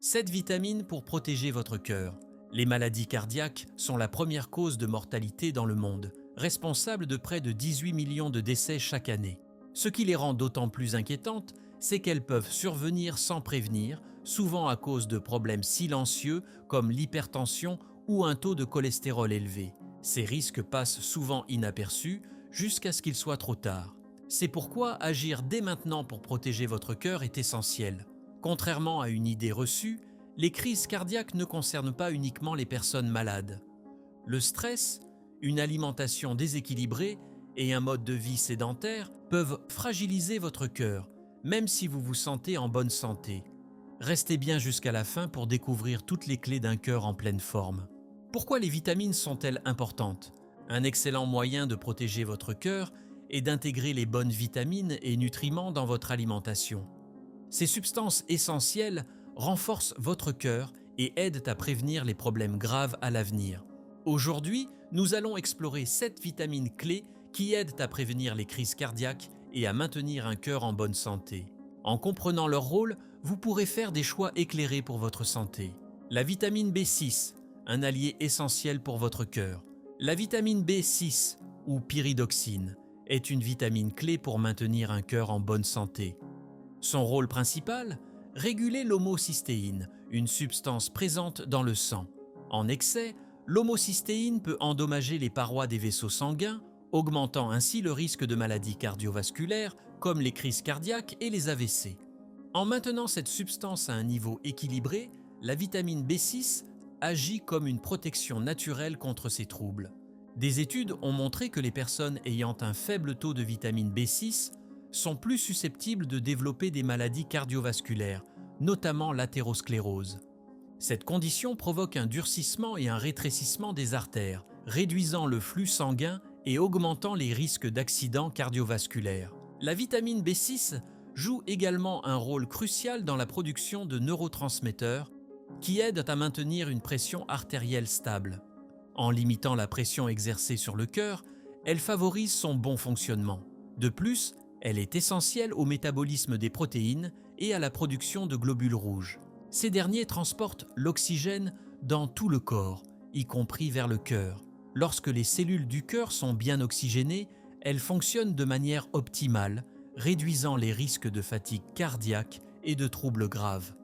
Cette vitamine pour protéger votre cœur. Les maladies cardiaques sont la première cause de mortalité dans le monde, responsable de près de 18 millions de décès chaque année. Ce qui les rend d'autant plus inquiétantes, c'est qu'elles peuvent survenir sans prévenir, souvent à cause de problèmes silencieux comme l'hypertension ou un taux de cholestérol élevé. Ces risques passent souvent inaperçus jusqu'à ce qu'il soit trop tard. C'est pourquoi agir dès maintenant pour protéger votre cœur est essentiel. Contrairement à une idée reçue, les crises cardiaques ne concernent pas uniquement les personnes malades. Le stress, une alimentation déséquilibrée et un mode de vie sédentaire peuvent fragiliser votre cœur, même si vous vous sentez en bonne santé. Restez bien jusqu'à la fin pour découvrir toutes les clés d'un cœur en pleine forme. Pourquoi les vitamines sont-elles importantes? Un excellent moyen de protéger votre cœur est d'intégrer les bonnes vitamines et nutriments dans votre alimentation. Ces substances essentielles renforcent votre cœur et aident à prévenir les problèmes graves à l'avenir. Aujourd'hui, nous allons explorer 7 vitamines clés qui aident à prévenir les crises cardiaques et à maintenir un cœur en bonne santé. En comprenant leur rôle, vous pourrez faire des choix éclairés pour votre santé. La vitamine B6, un allié essentiel pour votre cœur. La vitamine B6, ou pyridoxine, est une vitamine clé pour maintenir un cœur en bonne santé. Son rôle principal? Réguler l'homocystéine, une substance présente dans le sang. En excès, l'homocystéine peut endommager les parois des vaisseaux sanguins, augmentant ainsi le risque de maladies cardiovasculaires comme les crises cardiaques et les AVC. En maintenant cette substance à un niveau équilibré, la vitamine B6 agit comme une protection naturelle contre ces troubles. Des études ont montré que les personnes ayant un faible taux de vitamine B6 sont plus susceptibles de développer des maladies cardiovasculaires, notamment l'athérosclérose. Cette condition provoque un durcissement et un rétrécissement des artères, réduisant le flux sanguin et augmentant les risques d'accidents cardiovasculaires. La vitamine B6 joue également un rôle crucial dans la production de neurotransmetteurs qui aident à maintenir une pression artérielle stable. En limitant la pression exercée sur le cœur, elle favorise son bon fonctionnement. De plus, elle est essentielle au métabolisme des protéines et à la production de globules rouges. Ces derniers transportent l'oxygène dans tout le corps, y compris vers le cœur. Lorsque les cellules du cœur sont bien oxygénées, elles fonctionnent de manière optimale, réduisant les risques de fatigue cardiaque et de troubles graves.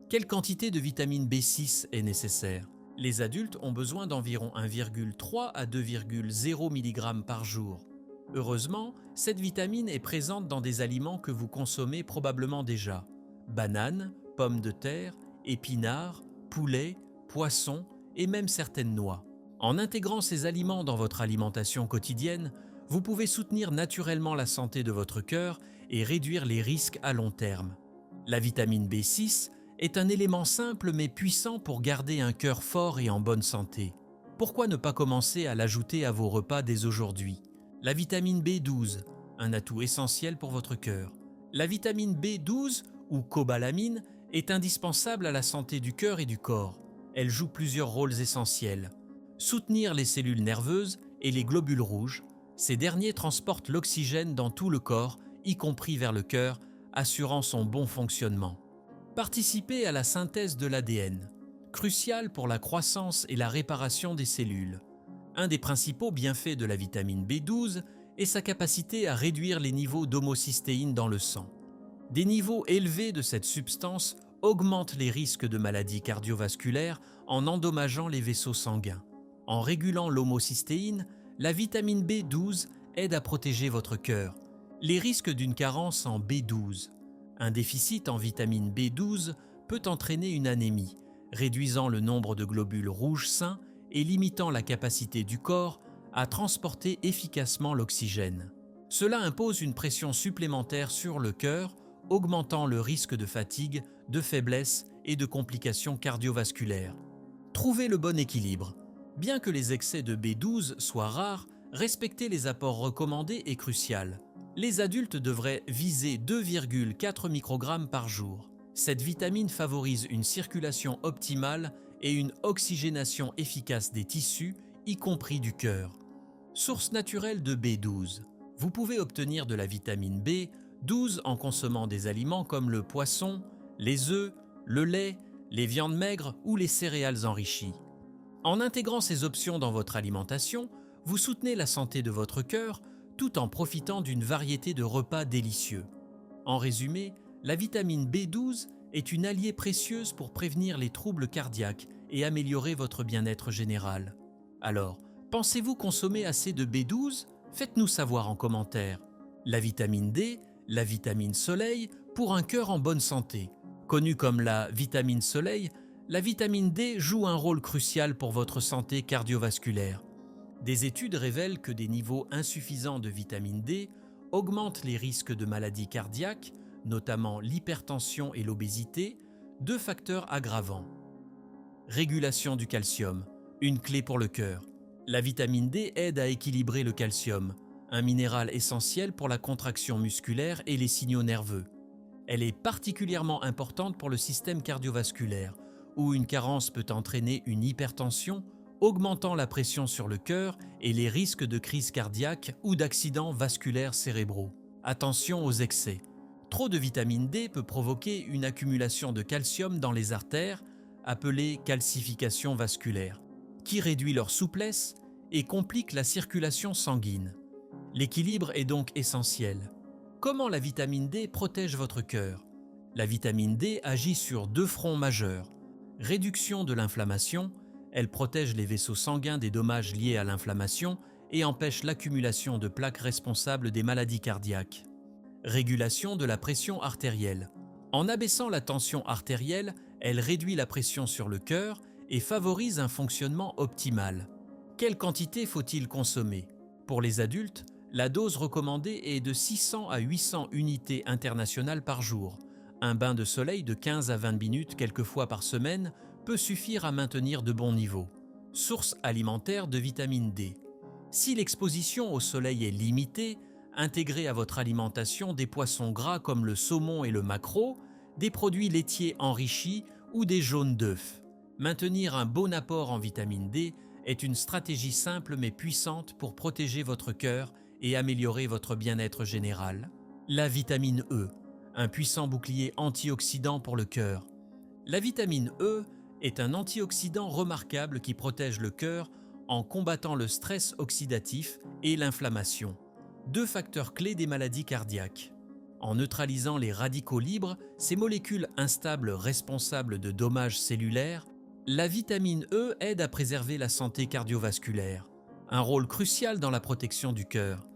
Quelle quantité de vitamine B6 est nécessaire? Les adultes ont besoin d'environ 1,3 à 2,0 mg par jour. Heureusement, cette vitamine est présente dans des aliments que vous consommez probablement déjà. Bananes, pommes de terre, épinards, poulet, poissons et même certaines noix. En intégrant ces aliments dans votre alimentation quotidienne, vous pouvez soutenir naturellement la santé de votre cœur et réduire les risques à long terme. La vitamine B6 est un élément simple mais puissant pour garder un cœur fort et en bonne santé. Pourquoi ne pas commencer à l'ajouter à vos repas dès aujourd'hui? La vitamine B12, un atout essentiel pour votre cœur. La vitamine B12, ou cobalamine, est indispensable à la santé du cœur et du corps. Elle joue plusieurs rôles essentiels. Soutenir les cellules nerveuses et les globules rouges, ces derniers transportent l'oxygène dans tout le corps, y compris vers le cœur, assurant son bon fonctionnement. Participer à la synthèse de l'ADN, crucial pour la croissance et la réparation des cellules. Un des principaux bienfaits de la vitamine B12 est sa capacité à réduire les niveaux d'homocystéine dans le sang. Des niveaux élevés de cette substance augmentent les risques de maladies cardiovasculaires en endommageant les vaisseaux sanguins. En régulant l'homocystéine, la vitamine B12 aide à protéger votre cœur. Les risques d'une carence en B12. Un déficit en vitamine B12 peut entraîner une anémie, réduisant le nombre de globules rouges sains et limitant la capacité du corps à transporter efficacement l'oxygène. Cela impose une pression supplémentaire sur le cœur, augmentant le risque de fatigue, de faiblesse et de complications cardiovasculaires. Trouvez le bon équilibre. Bien que les excès de B12 soient rares, respecter les apports recommandés est crucial. Les adultes devraient viser 2,4 microgrammes par jour. Cette vitamine favorise une circulation optimale et une oxygénation efficace des tissus, y compris du cœur. Source naturelle de B12. Vous pouvez obtenir de la vitamine B12 en consommant des aliments comme le poisson, les œufs, le lait, les viandes maigres ou les céréales enrichies. En intégrant ces options dans votre alimentation, vous soutenez la santé de votre cœur tout en profitant d'une variété de repas délicieux. En résumé, la vitamine B12 est une alliée précieuse pour prévenir les troubles cardiaques et améliorer votre bien-être général. Alors, pensez-vous consommer assez de B12? Faites-nous savoir en commentaire. La vitamine D, la vitamine soleil pour un cœur en bonne santé. Connue comme la vitamine soleil, la vitamine D joue un rôle crucial pour votre santé cardiovasculaire. Des études révèlent que des niveaux insuffisants de vitamine D augmentent les risques de maladies cardiaques, notamment l'hypertension et l'obésité, deux facteurs aggravants. Régulation du calcium, une clé pour le cœur. La vitamine D aide à équilibrer le calcium, un minéral essentiel pour la contraction musculaire et les signaux nerveux. Elle est particulièrement importante pour le système cardiovasculaire, où une carence peut entraîner une hypertension, augmentant la pression sur le cœur et les risques de crise cardiaque ou d'accidents vasculaires cérébraux. Attention aux excès. Trop de vitamine D peut provoquer une accumulation de calcium dans les artères, appelée calcification vasculaire, qui réduit leur souplesse et complique la circulation sanguine. L'équilibre est donc essentiel. Comment la vitamine D protège votre cœur? La vitamine D agit sur deux fronts majeurs. Réduction de l'inflammation, elle protège les vaisseaux sanguins des dommages liés à l'inflammation et empêche l'accumulation de plaques responsables des maladies cardiaques. Régulation de la pression artérielle. En abaissant la tension artérielle, elle réduit la pression sur le cœur et favorise un fonctionnement optimal. Quelle quantité faut-il consommer? Pour les adultes, la dose recommandée est de 600 à 800 unités internationales par jour. Un bain de soleil de 15 à 20 minutes quelques fois par semaine peut suffire à maintenir de bons niveaux. Source alimentaire de vitamine D. Si l'exposition au soleil est limitée, intégrez à votre alimentation des poissons gras comme le saumon et le maquereau, des produits laitiers enrichis ou des jaunes d'œufs. Maintenir un bon apport en vitamine D est une stratégie simple mais puissante pour protéger votre cœur et améliorer votre bien-être général. La vitamine E, un puissant bouclier antioxydant pour le cœur. La vitamine E est un antioxydant remarquable qui protège le cœur en combattant le stress oxydatif et l'inflammation, deux facteurs clés des maladies cardiaques. En neutralisant les radicaux libres, ces molécules instables responsables de dommages cellulaires, la vitamine E aide à préserver la santé cardiovasculaire, un rôle crucial dans la protection du cœur.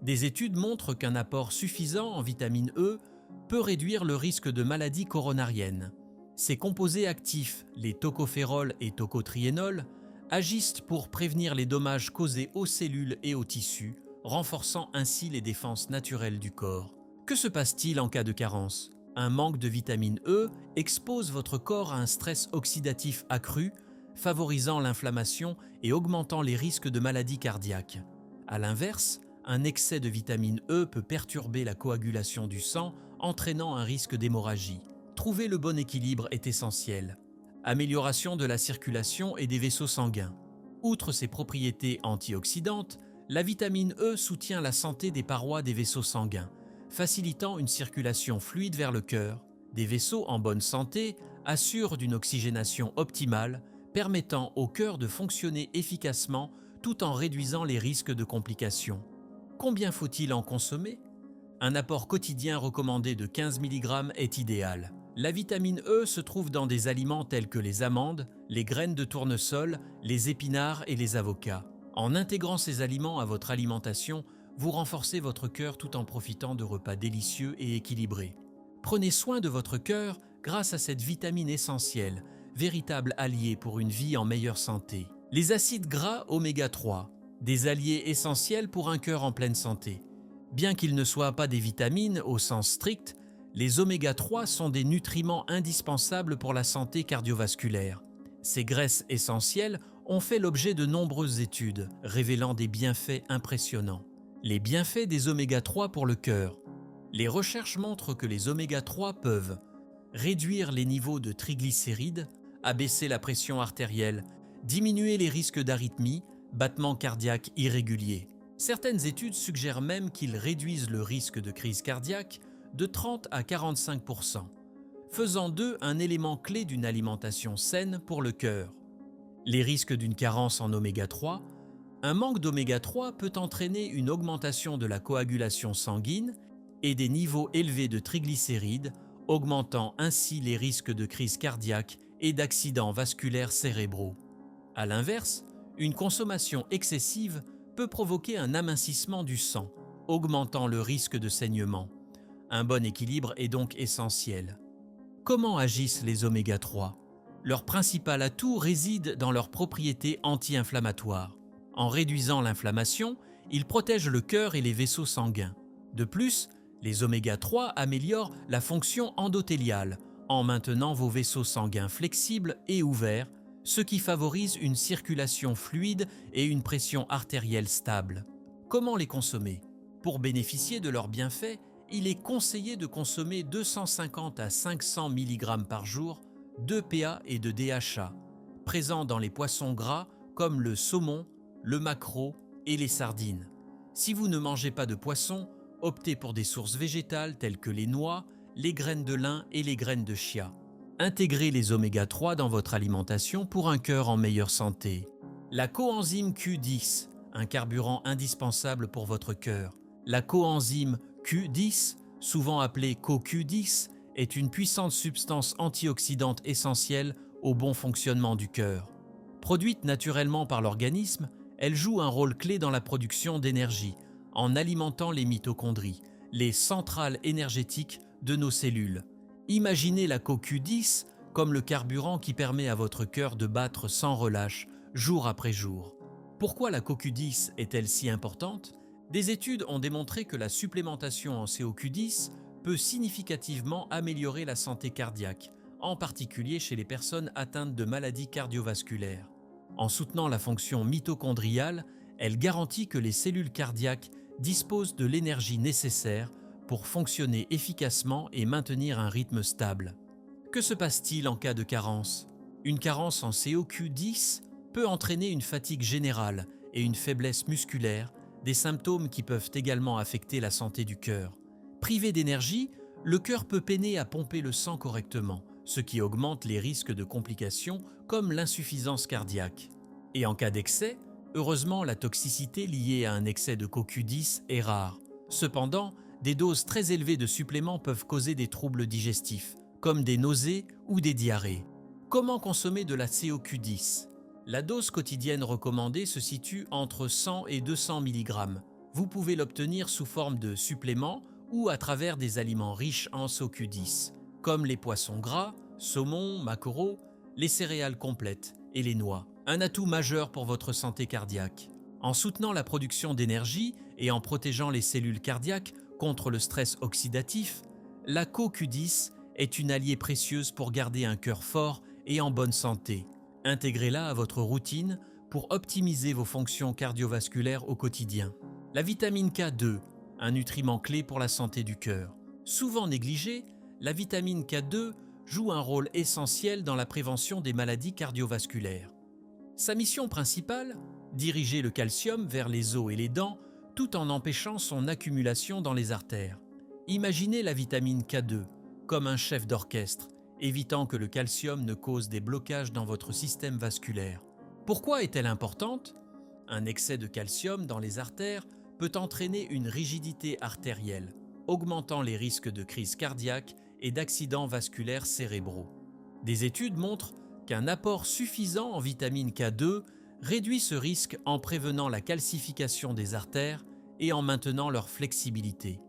Des études montrent qu'un apport suffisant en vitamine E peut réduire le risque de maladies coronariennes. Ces composés actifs, les tocophérols et tocotriénols, agissent pour prévenir les dommages causés aux cellules et aux tissus, renforçant ainsi les défenses naturelles du corps. Que se passe-t-il en cas de carence? Un manque de vitamine E expose votre corps à un stress oxydatif accru, favorisant l'inflammation et augmentant les risques de maladies cardiaques. À l'inverse, un excès de vitamine E peut perturber la coagulation du sang, entraînant un risque d'hémorragie. Trouver le bon équilibre est essentiel. Amélioration de la circulation et des vaisseaux sanguins. Outre ses propriétés antioxydantes, la vitamine E soutient la santé des parois des vaisseaux sanguins, facilitant une circulation fluide vers le cœur. Des vaisseaux en bonne santé assurent d'une oxygénation optimale, permettant au cœur de fonctionner efficacement tout en réduisant les risques de complications. Combien faut-il en consommer? Un apport quotidien recommandé de 15 mg est idéal. La vitamine E se trouve dans des aliments tels que les amandes, les graines de tournesol, les épinards et les avocats. En intégrant ces aliments à votre alimentation, vous renforcez votre cœur tout en profitant de repas délicieux et équilibrés. Prenez soin de votre cœur grâce à cette vitamine essentielle, véritable allié pour une vie en meilleure santé. Les acides gras oméga 3, des alliés essentiels pour un cœur en pleine santé. Bien qu'ils ne soient pas des vitamines au sens strict, les oméga 3 sont des nutriments indispensables pour la santé cardiovasculaire. Ces graisses essentielles ont fait l'objet de nombreuses études, révélant des bienfaits impressionnants. Les bienfaits des oméga 3 pour le cœur. Les recherches montrent que les oméga 3 peuvent réduire les niveaux de triglycérides, abaisser la pression artérielle, diminuer les risques d'arythmie, battements cardiaques irréguliers. Certaines études suggèrent même qu'ils réduisent le risque de crise cardiaque de 30 à 45 %. faisant d'eux un élément clé d'une alimentation saine pour le cœur. Les risques d'une carence en oméga 3. Un manque d'oméga 3 peut entraîner une augmentation de la coagulation sanguine et des niveaux élevés de triglycérides, augmentant ainsi les risques de crise cardiaque et d'accidents vasculaires cérébraux. A l'inverse, une consommation excessive peut provoquer un amincissement du sang, augmentant le risque de saignement. Un bon équilibre est donc essentiel. Comment agissent les oméga 3 ? Leur principal atout réside dans leurs propriétés anti-inflammatoires. En réduisant l'inflammation, ils protègent le cœur et les vaisseaux sanguins. De plus, les oméga 3 améliorent la fonction endothéliale en maintenant vos vaisseaux sanguins flexibles et ouverts, ce qui favorise une circulation fluide et une pression artérielle stable. Comment les consommer ? Pour bénéficier de leurs bienfaits, il est conseillé de consommer 250 à 500 mg par jour d'EPA et de DHA, présents dans les poissons gras comme le saumon, le maquereau et les sardines. Si vous ne mangez pas de poisson, optez pour des sources végétales telles que les noix, les graines de lin et les graines de chia. Intégrez les oméga 3 dans votre alimentation pour un cœur en meilleure santé. La coenzyme Q10, un carburant indispensable pour votre cœur. La coenzyme Q10, souvent appelée CoQ10, est une puissante substance antioxydante essentielle au bon fonctionnement du cœur. Produite naturellement par l'organisme, elle joue un rôle clé dans la production d'énergie, en alimentant les mitochondries, les centrales énergétiques de nos cellules. Imaginez la CoQ10 comme le carburant qui permet à votre cœur de battre sans relâche, jour après jour. Pourquoi la CoQ10 est-elle si importante ? Des études ont démontré que la supplémentation en CoQ10 peut significativement améliorer la santé cardiaque, en particulier chez les personnes atteintes de maladies cardiovasculaires. En soutenant la fonction mitochondriale, elle garantit que les cellules cardiaques disposent de l'énergie nécessaire pour fonctionner efficacement et maintenir un rythme stable. Que se passe-t-il en cas de carence ? Une carence en CoQ10 peut entraîner une fatigue générale et une faiblesse musculaire, des symptômes qui peuvent également affecter la santé du cœur. Privé d'énergie, le cœur peut peiner à pomper le sang correctement, ce qui augmente les risques de complications comme l'insuffisance cardiaque. Et en cas d'excès, heureusement la toxicité liée à un excès de CoQ10 est rare. Cependant, des doses très élevées de suppléments peuvent causer des troubles digestifs, comme des nausées ou des diarrhées. Comment consommer de la CoQ10 ? La dose quotidienne recommandée se situe entre 100 et 200 mg. Vous pouvez l'obtenir sous forme de suppléments ou à travers des aliments riches en CoQ10, comme les poissons gras, saumon, maquereau, les céréales complètes et les noix. Un atout majeur pour votre santé cardiaque. En soutenant la production d'énergie et en protégeant les cellules cardiaques contre le stress oxydatif, la CoQ10 est une alliée précieuse pour garder un cœur fort et en bonne santé. Intégrez-la à votre routine pour optimiser vos fonctions cardiovasculaires au quotidien. La vitamine K2, un nutriment clé pour la santé du cœur. Souvent négligée, la vitamine K2 joue un rôle essentiel dans la prévention des maladies cardiovasculaires. Sa mission principale, diriger le calcium vers les os et les dents tout en empêchant son accumulation dans les artères. Imaginez la vitamine K2 comme un chef d'orchestre, évitant que le calcium ne cause des blocages dans votre système vasculaire. Pourquoi est-elle importante ? Un excès de calcium dans les artères peut entraîner une rigidité artérielle, augmentant les risques de crise cardiaque et d'accidents vasculaires cérébraux. Des études montrent qu'un apport suffisant en vitamine K2 réduit ce risque en prévenant la calcification des artères et en maintenant leur flexibilité.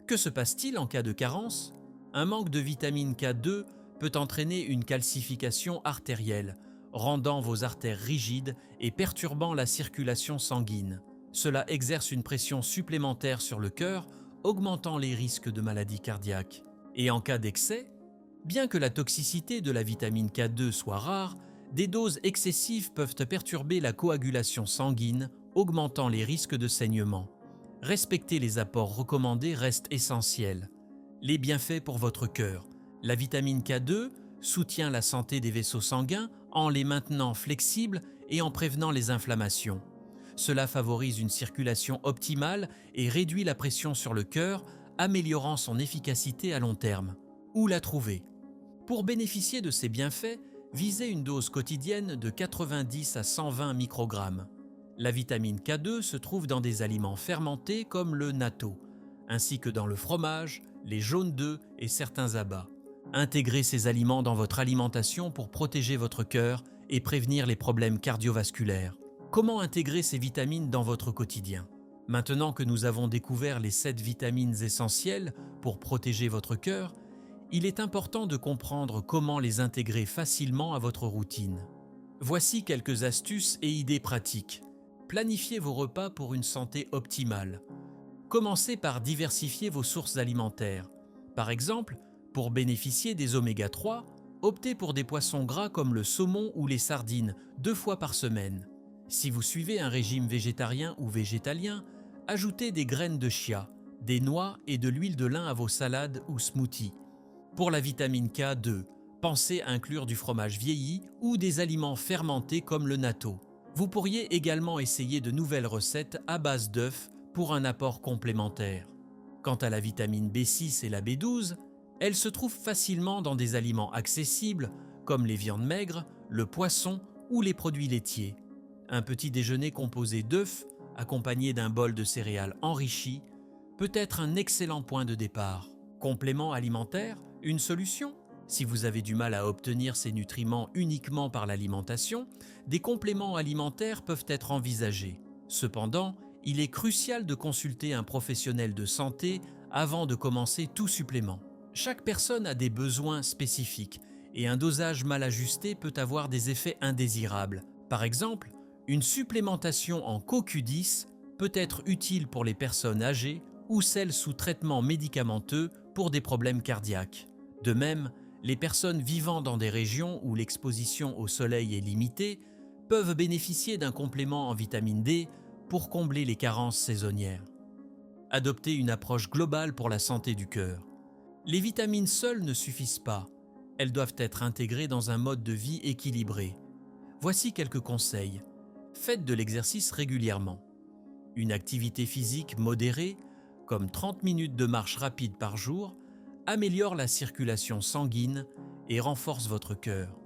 Que se passe-t-il en cas de carence ? Un manque de vitamine K2 peut entraîner une calcification artérielle, rendant vos artères rigides et perturbant la circulation sanguine. Cela exerce une pression supplémentaire sur le cœur, augmentant les risques de maladies cardiaques. Et en cas d'excès, bien que la toxicité de la vitamine K2 soit rare, des doses excessives peuvent perturber la coagulation sanguine, augmentant les risques de saignement. Respecter les apports recommandés reste essentiel. Les bienfaits pour votre cœur. La vitamine K2 soutient la santé des vaisseaux sanguins en les maintenant flexibles et en prévenant les inflammations. Cela favorise une circulation optimale et réduit la pression sur le cœur, améliorant son efficacité à long terme. Où la trouver ? Pour bénéficier de ces bienfaits, visez une dose quotidienne de 90 à 120 microgrammes. La vitamine K2 se trouve dans des aliments fermentés comme le natto, ainsi que dans le fromage, les jaunes d'œufs et certains abats. Intégrez ces aliments dans votre alimentation pour protéger votre cœur et prévenir les problèmes cardiovasculaires. Comment intégrer ces vitamines dans votre quotidien? Maintenant que nous avons découvert les 7 vitamines essentielles pour protéger votre cœur, il est important de comprendre comment les intégrer facilement à votre routine. Voici quelques astuces et idées pratiques. Planifiez vos repas pour une santé optimale. Commencez par diversifier vos sources alimentaires. Par exemple, pour bénéficier des oméga 3, optez pour des poissons gras comme le saumon ou les sardines 2 fois par semaine. Si vous suivez un régime végétarien ou végétalien, ajoutez des graines de chia, des noix et de l'huile de lin à vos salades ou smoothies. Pour la vitamine K2, pensez à inclure du fromage vieilli ou des aliments fermentés comme le natto. Vous pourriez également essayer de nouvelles recettes à base d'œufs pour un apport complémentaire. Quant à la vitamine B6 et la B12, elles se trouvent facilement dans des aliments accessibles comme les viandes maigres, le poisson ou les produits laitiers. Un petit déjeuner composé d'œufs, accompagné d'un bol de céréales enrichies, peut être un excellent point de départ. Complément alimentaire, une solution? Si vous avez du mal à obtenir ces nutriments uniquement par l'alimentation, des compléments alimentaires peuvent être envisagés. Cependant, il est crucial de consulter un professionnel de santé avant de commencer tout supplément. Chaque personne a des besoins spécifiques et un dosage mal ajusté peut avoir des effets indésirables. Par exemple, une supplémentation en CoQ10 peut être utile pour les personnes âgées ou celles sous traitement médicamenteux pour des problèmes cardiaques. De même, les personnes vivant dans des régions où l'exposition au soleil est limitée peuvent bénéficier d'un complément en vitamine D pour combler les carences saisonnières. Adopter une approche globale pour la santé du cœur. Les vitamines seules ne suffisent pas. Elles doivent être intégrées dans un mode de vie équilibré. Voici quelques conseils. Faites de l'exercice régulièrement. Une activité physique modérée, comme 30 minutes de marche rapide par jour, améliore la circulation sanguine et renforce votre cœur.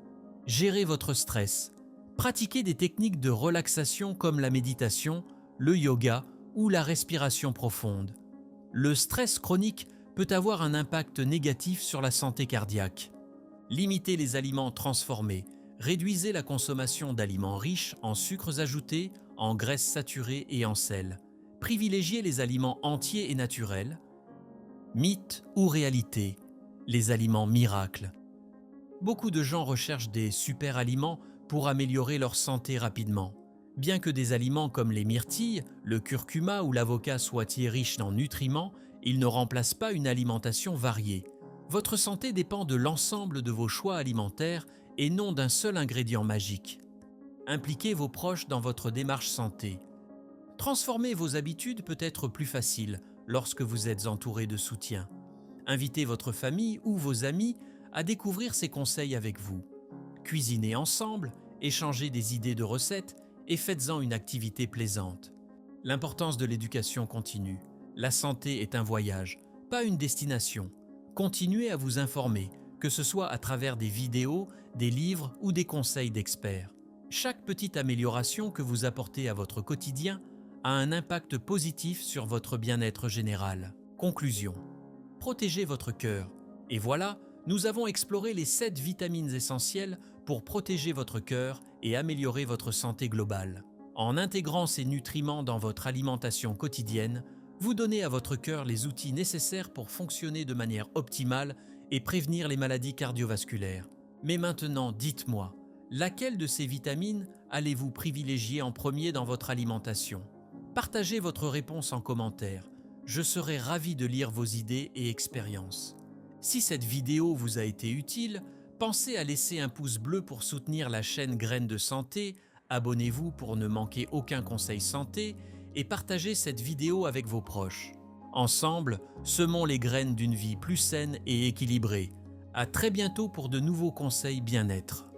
Gérez votre stress. Pratiquez des techniques de relaxation comme la méditation, le yoga ou la respiration profonde. Le stress chronique peut avoir un impact négatif sur la santé cardiaque. Limitez les aliments transformés. Réduisez la consommation d'aliments riches en sucres ajoutés, en graisses saturées et en sel. Privilégiez les aliments entiers et naturels. Mythe ou réalité? Les aliments miracles. Beaucoup de gens recherchent des super aliments pour améliorer leur santé rapidement. Bien que des aliments comme les myrtilles, le curcuma ou l'avocat soient riches en nutriments, ils ne remplacent pas une alimentation variée. Votre santé dépend de l'ensemble de vos choix alimentaires et non d'un seul ingrédient magique. Impliquez vos proches dans votre démarche santé. Transformer vos habitudes peut être plus facile lorsque vous êtes entouré de soutien. Invitez votre famille ou vos amis à découvrir ces conseils avec vous. Cuisinez ensemble, échangez des idées de recettes et faites-en une activité plaisante. L'importance de l'éducation continue. La santé est un voyage, pas une destination. Continuez à vous informer, que ce soit à travers des vidéos, des livres ou des conseils d'experts. Chaque petite amélioration que vous apportez à votre quotidien a un impact positif sur votre bien-être général. Conclusion. Protégez votre cœur. Et voilà, nous avons exploré les 7 vitamines essentielles pour protéger votre cœur et améliorer votre santé globale. En intégrant ces nutriments dans votre alimentation quotidienne, vous donnez à votre cœur les outils nécessaires pour fonctionner de manière optimale et prévenir les maladies cardiovasculaires. Mais maintenant, dites-moi, laquelle de ces vitamines allez-vous privilégier en premier dans votre alimentation? Partagez votre réponse en commentaire. Je serai ravi de lire vos idées et expériences. Si cette vidéo vous a été utile, pensez à laisser un pouce bleu pour soutenir la chaîne Graines de Santé, abonnez-vous pour ne manquer aucun conseil santé et partagez cette vidéo avec vos proches. Ensemble, semons les graines d'une vie plus saine et équilibrée. À très bientôt pour de nouveaux conseils bien-être.